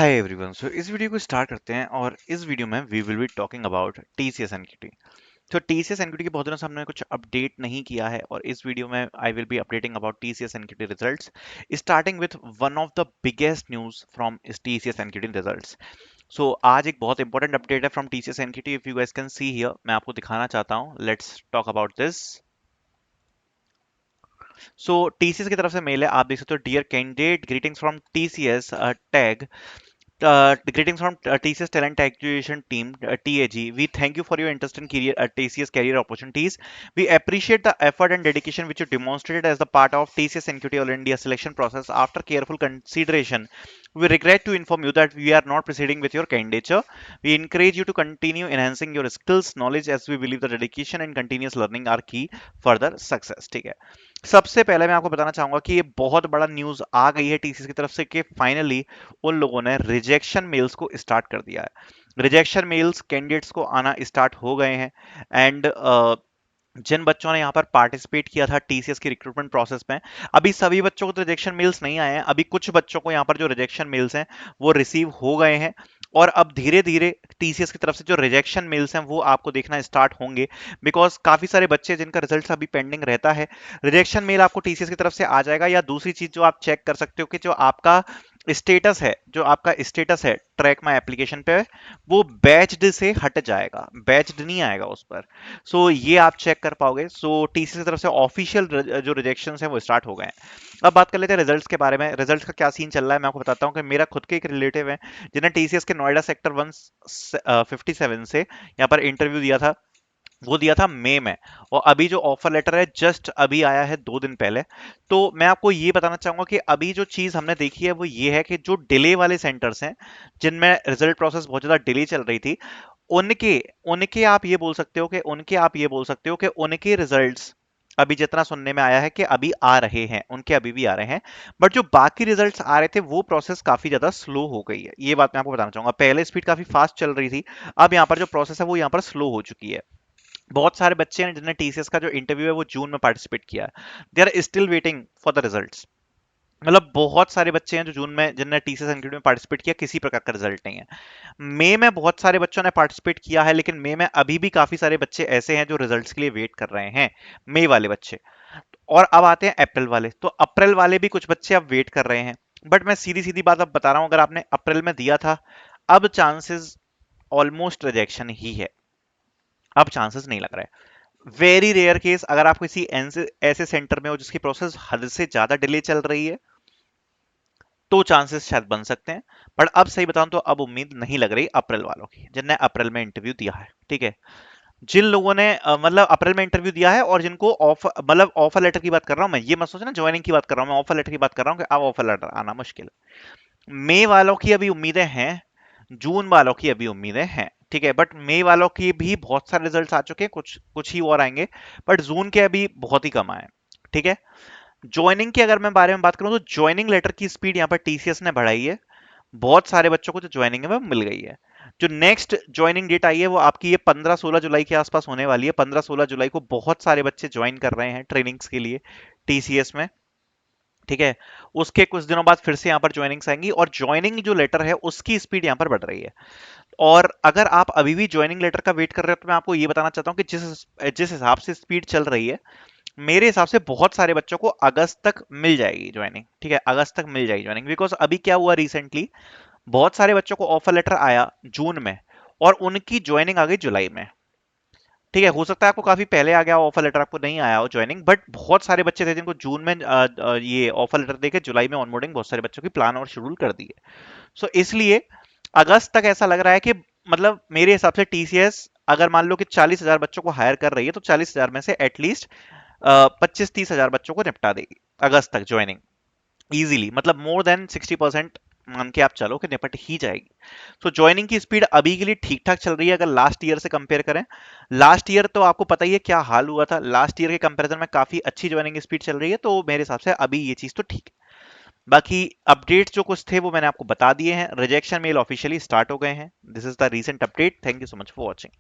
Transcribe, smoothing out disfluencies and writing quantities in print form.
Hi everyone. सो इस video को start करते हैं और इस वीडियो में we will be talking about TCS NQT. तो टीसीएस एनक्यूटी के बहुत दिनों से हमने कुछ अपडेट नहीं किया है और इस वीडियो में I will be updating about TCS NQT results, starting with one of the biggest news from TCS NQT results. So आज एक बहुत इंपॉर्टेंट अपडेट है from TCS NQT. If you guys can see here, मैं आपको दिखाना चाहता हूँ। Let's talk about this. So TCS की तरफ से मेल है, आप देख सकते हो। Dear candidate, greetings from TCS tag. Greetings from TCS Talent Acquisition Team, TAG. We thank you for your interest in TCS career opportunities. We appreciate the effort and dedication which you demonstrated as the part of TCS NQT All India selection process. After careful consideration, we regret to inform you that we are not proceeding with your candidature. We encourage you to continue enhancing your skills, knowledge, as we believe the dedication and continuous learning are key further success. ठीक है। सबसे पहले मैं आपको बताना चाहूंगा कि ये बहुत बड़ा न्यूज आ गई है टीसीएस की तरफ से कि फाइनली उन लोगों ने रिजेक्शन मेल्स को स्टार्ट कर दिया है। रिजेक्शन मेल्स कैंडिडेट्स को आना स्टार्ट हो गए हैं। एंड जिन बच्चों ने यहाँ पर पार्टिसिपेट किया था टीसीएस की रिक्रूटमेंट प्रोसेस में, अभी सभी बच्चों को तो रिजेक्शन मेल्स नहीं आए हैं। अभी कुछ बच्चों को यहाँ पर जो रिजेक्शन मेल्स हैं वो रिसीव हो गए हैं और अब धीरे धीरे टीसीएस की तरफ से जो रिजेक्शन मेल्स हैं वो आपको देखना स्टार्ट होंगे। बिकॉज काफी सारे बच्चे जिनका रिजल्ट अभी पेंडिंग रहता है, रिजेक्शन मेल आपको टीसीएस की तरफ से आ जाएगा। या दूसरी चीज जो आप चेक कर सकते हो कि जो आपका स्टेटस है, जो आपका स्टेटस है ट्रैक माई एप्लीकेशन पे, वो बैच्ड से हट जाएगा, बैच्ड नहीं आएगा उस पर। सो ये आप चेक कर पाओगे। सो टीसीएस की तरफ से ऑफिशियल जो रिजेक्शन है वो स्टार्ट हो गए हैं। अब बात कर लेते हैं रिजल्ट्स के बारे में। रिजल्ट्स का क्या सीन चल रहा है मैं आपको बताता हूँ कि मेरा खुद के एक रिलेटिव है जिन्हें टीसीएस के नोएडा सेक्टर 157 से यहाँ पर इंटरव्यू दिया था। वो दिया था मई में और अभी जो ऑफर लेटर है जस्ट अभी आया है 2 दिन पहले। तो मैं आपको ये बताना चाहूंगा कि अभी जो चीज हमने देखी है वो ये है कि जो डिले वाले सेंटर्स हैं जिनमें रिजल्ट प्रोसेस बहुत ज्यादा डिले चल रही थी, उनके उनके आप ये बोल सकते हो कि उनके रिजल्ट्स अभी जितना सुनने में आया है कि अभी आ रहे हैं, उनके अभी भी आ रहे हैं। बट जो बाकी रिजल्ट्स आ रहे थे वो प्रोसेस काफी ज्यादा स्लो हो गई है। ये बात मैं आपको बताना चाहूंगा। पहले स्पीड काफी फास्ट चल रही थी, अब यहाँ पर जो प्रोसेस है वो यहाँ पर स्लो हो चुकी है। बहुत सारे बच्चे हैं जिन्होंने टीसीएस का जो इंटरव्यू है वो जून में पार्टिसिपेट किया है। They are still waiting for the results. मतलब बहुत सारे बच्चे हैं जो जून में जिन्होंने टीसीएस इंटरव्यू में पार्टिसिपेट किया, किसी प्रकार का रिजल्ट नहीं है। मई में बहुत सारे बच्चों ने पार्टिसिपेट किया है, लेकिन मई में अभी भी काफी सारे बच्चे ऐसे हैं जो रिजल्ट्स के लिए वेट कर रहे हैं, मई वाले बच्चे। और अब आते हैं अप्रैल वाले। तो अप्रैल वाले भी कुछ बच्चे अब वेट कर रहे हैं। बट मैं सीधी सीधी बात अब बता रहा हूं, अगर आपने अप्रैल में दिया था, अब चांसेस ऑलमोस्ट रिजेक्शन ही है। अब चांसेस नहीं लग रहा है। वेरी रेयर केस अगर आप किसी ऐसे सेंटर में हो जिसकी प्रोसेस हद से ज्यादा डिले चल रही है तो चांसेस शायद बन सकते हैं। पर अब सही बताऊं तो अब उम्मीद नहीं लग रही अप्रैल वालों की जिनने अप्रैल में इंटरव्यू दिया है। ठीक है। जिन लोगों ने मतलब अप्रैल में इंटरव्यू दिया है और जिनको ऑफर, मतलब ऑफर लेटर की बात कर रहा हूं मैं, ये मत सोचना ज्वाइनिंग की बात कर रहा हूं, मैं ऑफर लेटर की बात कर रहा हूं कि अब ऑफर लेटर आना मुश्किल है। मई वालों की अभी उम्मीदें हैं, जून वालों की अभी उम्मीदें हैं। ठीक है। बट मई वालों की भी बहुत सारे रिजल्ट्स आ चुके हैं, कुछ कुछ ही और आएंगे। बट जून के अभी बहुत ही कम आए। ठीक है। ज्वाइनिंग की अगर मैं बारे में बात करूं तो ज्वाइनिंग लेटर की स्पीड यहाँ पर टीसीएस ने बढ़ाई है। बहुत सारे बच्चों को जो ज्वाइनिंग है वो मिल गई है। जो नेक्स्ट ज्वाइनिंग डेट आई है वो आपकी ये 15-16 जुलाई के आसपास होने वाली है। 15-16 जुलाई को बहुत सारे बच्चे ज्वाइन कर रहे हैं ट्रेनिंग्स के लिए टीसीएस में। ठीक है। उसके कुछ दिनों बाद फिर से यहाँ पर ज्वाइनिंग्स आएंगी और ज्वाइनिंग जो लेटर है उसकी स्पीड यहाँ पर बढ़ रही है। और अगर आप अभी भी ज्वाइनिंग लेटर का वेट कर रहे हो तो मैं आपको ये बताना चाहता हूँ कि जिस जिस हिसाब से स्पीड चल रही है, मेरे हिसाब से बहुत सारे बच्चों को अगस्त तक मिल जाएगी ज्वाइनिंग। ठीक है। अगस्त तक मिल जाएगी ज्वाइनिंग। बिकॉज अभी क्या हुआ रिसेंटली, बहुत सारे बच्चों को ऑफर लेटर आया जून में और उनकी ज्वाइनिंग आ गई जुलाई में। ठीक है। हो सकता है आपको काफी पहले आ गया ऑफर लेटर, आपको नहीं आया हो ज्वाइनिंग। बट बहुत सारे बच्चे थे जिनको जून में ये ऑफर लेटर देके जुलाई में ऑनबोर्डिंग बहुत सारे बच्चों की प्लान और शेड्यूल कर दी है। सो इसलिए अगस्त तक ऐसा लग रहा है कि, मतलब मेरे हिसाब से टीसीएस अगर मान लो कि 40,000 बच्चों को हायर कर रही है तो 40,000 में से एटलीस्ट 25-30 हजार बच्चों को निपटा देगी अगस्त तक ज्वाइनिंग इजीली। मतलब मोर देन 60% मान के आप चलो कि निपट ही जाएगी। तो ज्वाइनिंग की स्पीड अभी के लिए ठीक ठाक चल रही है अगर लास्ट ईयर से कंपेयर करें। लास्ट ईयर तो आपको पता ही है क्या हाल हुआ था, लास्ट ईयर के कंपैरिजन में काफी अच्छी ज्वाइनिंग स्पीड चल रही है। तो मेरे हिसाब से अभी ये चीज तो ठीक है। बाकी अपडेट्स जो कुछ थे वो मैंने आपको बता दिए हैं। रिजेक्शन मेल ऑफिशियली स्टार्ट हो गए हैं। This is the recent update. Thank you so much for watching.